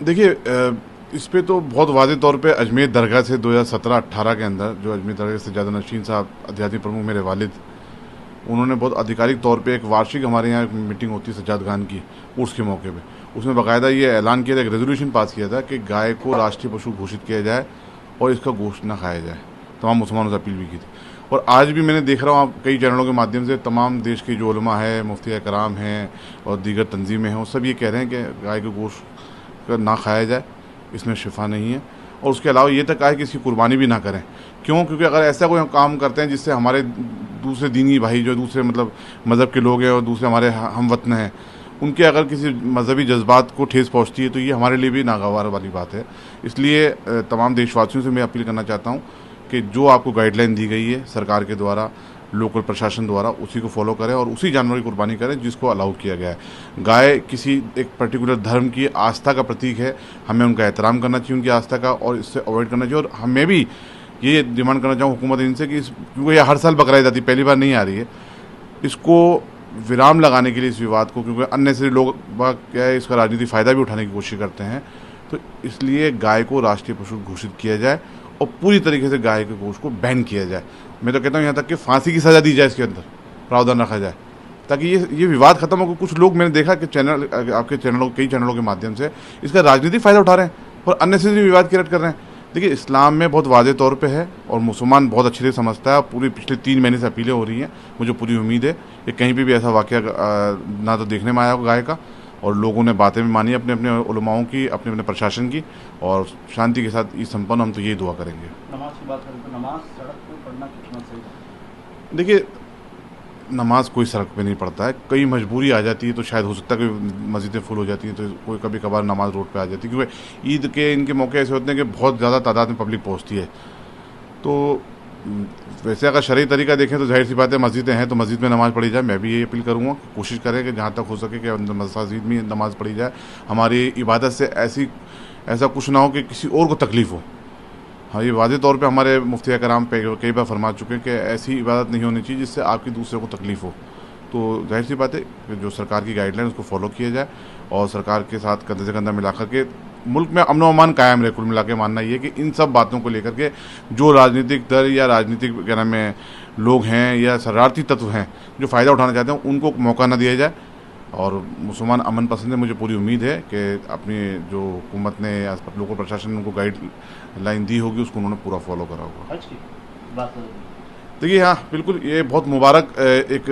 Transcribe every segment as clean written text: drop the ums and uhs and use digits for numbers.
देखिए इस पे तो बहुत वाज़ेह तौर पे अजमेर दरगाह से 2017-18 के अंदर जो अजमेर दरगाह से सज्जाद नशीन साहब आध्यात्मिक प्रमुख मेरे वालिद, उन्होंने बहुत आधिकारिक तौर पे एक वार्षिक हमारे यहाँ एक मीटिंग होती है सज्जाद खान की उर्स के मौके पे, उसमें बाकायदा ये ऐलान किया था, एक रेजोल्यूशन पास किया था कि गाय को राष्ट्रीय पशु घोषित किया जाए और इसका गोश्त ना खाया जाए। तमाम मुसलमानों से अपील भी की थी और आज भी मैंने देख रहा हूँ आप कई चैनलों के माध्यम से तमाम देश के जो उलमा है, मुफ्ती कराम हैं और दीगर तंजीमें हैं, वो सब ये कह रहे हैं कि गाय के गोश्त ना खाया जाए, इसमें शिफा नहीं है। और उसके अलावा ये तक कहा है कि इसकी कुर्बानी भी ना करें। क्यों? क्योंकि अगर ऐसा कोई हम काम करते हैं जिससे हमारे दूसरे दीनी भाई जो दूसरे मतलब मज़हब के लोग हैं और दूसरे हमारे हम वतन हैं, उनके अगर किसी मजहबी जज्बात को ठेस पहुँचती है तो ये हमारे लिए भी नागवार वाली बात है। इसलिए तमाम देशवासियों से मैं अपील करना चाहता हूँ कि जो आपको गाइडलाइन दी गई है सरकार के द्वारा, लोकल प्रशासन द्वारा, उसी को फॉलो करें और उसी जानवर की कुर्बानी करें जिसको अलाउ किया गया है। गाय किसी एक पर्टिकुलर धर्म की आस्था का प्रतीक है, हमें उनका एहतराम करना चाहिए, उनकी आस्था का, और इससे अवॉइड करना चाहिए। और हमें भी ये डिमांड करना चाहूँ हुकूमत इनसे कि क्योंकि ये हर साल बकरा जाती है, पहली बार नहीं आ रही है, इसको विराम लगाने के लिए इस विवाद को, क्योंकि अननेसेसरी लोग क्या है इसका राजनीतिक फ़ायदा भी उठाने की कोशिश करते हैं, तो इसलिए गाय को राष्ट्रीय पशु घोषित किया जाए और पूरी तरीके से गाय के गोश्त को बैन किया जाए। मैं तो कहता हूँ यहाँ तक कि फांसी की सज़ा दी जाए, इसके अंदर प्रावधान रखा जाए ताकि ये विवाद खत्म हो। कुछ लोग मैंने देखा कि आपके चैनलों, कई चैनलों के माध्यम से इसका राजनीतिक फ़ायदा उठा रहे हैं और अननेसेसरी विवाद क्रिएट कर रहे हैं। देखिए इस्लाम में बहुत वाज़ेह तौर पे है और मुसलमान बहुत अच्छे से समझता है। पूरी पिछले 3 महीने से अपीलें हो रही हैं, मुझे पूरी उम्मीद है कि कहीं पे भी ऐसा वाक़या ना तो देखने में आया हो गाय का, और लोगों ने बातें भी मानी अपने अपने उलमाओं की, अपने अपने प्रशासन की, और शांति के साथ ये संपन्न, हम तो यही दुआ करेंगे। नमाज की बात करें तो नमाज सड़क पर पढ़ना कितना सही है? देखिए नमाज कोई सड़क पे नहीं पढ़ता है, कई मजबूरी आ जाती है तो शायद हो सकता है कि मस्जिदें फुल हो जाती हैं तो कोई कभी कभार नमाज रोड पे आ जाती है, क्योंकि ईद के इनके मौके ऐसे होते हैं कि बहुत ज़्यादा तादाद में पब्लिक पहुंचती है। तो वैसे अगर शरई तरीका देखें तो जाहिर सी बात है मस्जिदें हैं तो मस्जिद में नमाज़ पढ़ी जाए। मैं भी ये अपील करूँगा, कोशिश करें कि जहाँ तक हो सके कि मस्जिद में नमाज़ पढ़ी जाए। हमारी इबादत से ऐसा कुछ ना हो कि किसी और को तकलीफ़ हो। हाँ, ये वाज़ेह तौर पे हमारे मुफ्ती कराम पे कई बार फरमा चुके हैं कि ऐसी इबादत नहीं होनी चाहिए जिससे आपकी दूसरे को तकलीफ़ हो। तो जाहिर सी बात है कि जो सरकार की गाइडलाइन उसको फॉलो किया जाए और सरकार के साथ कंधे से कंधा मिलाकर के मुल्क में अमन व अमान कायम रहे। कुल मिला के मानना ये कि इन सब बातों को लेकर के जो राजनीतिक दल या राजनीतिक क्या नाम है लोग हैं या शरारती तत्व हैं जो फ़ायदा उठाना चाहते हैं, उनको मौका ना दिया जाए। और मुसलमान अमन पसंद है, मुझे पूरी उम्मीद है कि अपनी जो हुकूमत ने या लोकल प्रशासन ने उनको गाइडलाइन दी होगी उसको उन्होंने पूरा फॉलो करा होगा। देखिए हाँ बिल्कुल, ये बहुत मुबारक एक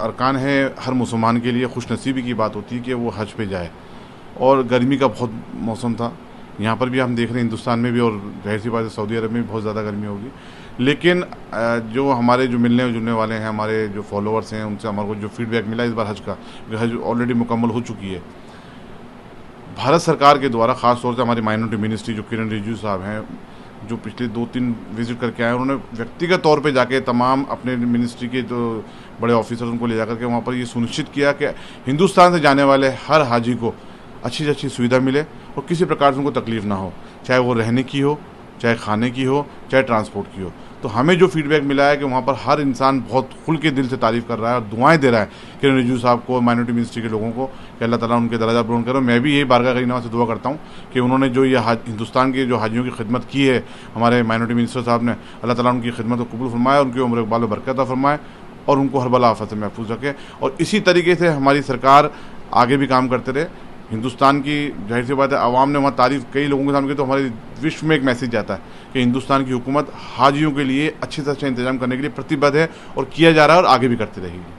अरकान है हर मुसलमान के लिए। खुशनसीबी की बात होती है कि वो हज पे जाए, और गर्मी का बहुत मौसम था, यहाँ पर भी हम देख रहे हैं हिंदुस्तान में भी, और जाहिर सी बात है सऊदी अरब में भी बहुत ज़्यादा गर्मी होगी। लेकिन जो हमारे जो मिलने जुलने वाले हैं, हमारे जो फॉलोअर्स हैं, उनसे हमारे को जो फीडबैक मिला इस बार हज का, हज ऑलरेडी मुकम्मल हो चुकी है भारत सरकार के द्वारा। ख़ास तौर से हमारी माइनॉरिटी मिनिस्ट्री जो किरण रिजिजू साहब हैं, जो पिछले 2-3 विजिट करके आए, उन्होंने व्यक्तिगत तौर पे जाके तमाम अपने मिनिस्ट्री के जो बड़े ऑफिसर उनको ले जाकर के वहाँ पर ये सुनिश्चित किया कि हिंदुस्तान से जाने वाले हर हाजी को अच्छी से अच्छी सुविधा मिले और किसी प्रकार से उनको तकलीफ़ ना हो, चाहे वो रहने की हो, चाहे खाने की हो, चाहे ट्रांसपोर्ट की हो। तो हमें जो फीडबैक मिला है कि वहाँ पर हर इंसान बहुत खुल के दिल से तारीफ़ कर रहा है और दुआएं दे रहा है किरण रिजिजू साहब को, माइनॉरिटी मिनिस्ट्री के लोगों को, कि अल्लाह ताला उनके दर्जा बुलंद करे। मैं भी यही बारगाह करीना से दुआ करता हूँ कि उन्होंने जो ये हिंदुस्तान के जो हाजियों की खिदमत की है हमारे माइनॉरिटी मिनिस्टर साहब ने, अल्लाह ताला उनकी खिदमत को कबूल फरमाए, उनकी उम्र बाल बरकत फरमाए और उनको हर बला आफत से महफूज रखे। और इसी तरीके से हमारी सरकार आगे भी काम करते रहे। हिंदुस्तान की जाहिर सी बात है आवाम ने वहाँ तारीफ़ कई लोगों के सामने की, तो हमारे विश्व में एक मैसेज जाता है कि हिंदुस्तान की हुकूमत हाजियों के लिए अच्छे से अच्छा इंतजाम करने के लिए प्रतिबद्ध है और किया जा रहा है और आगे भी करती रहेगी।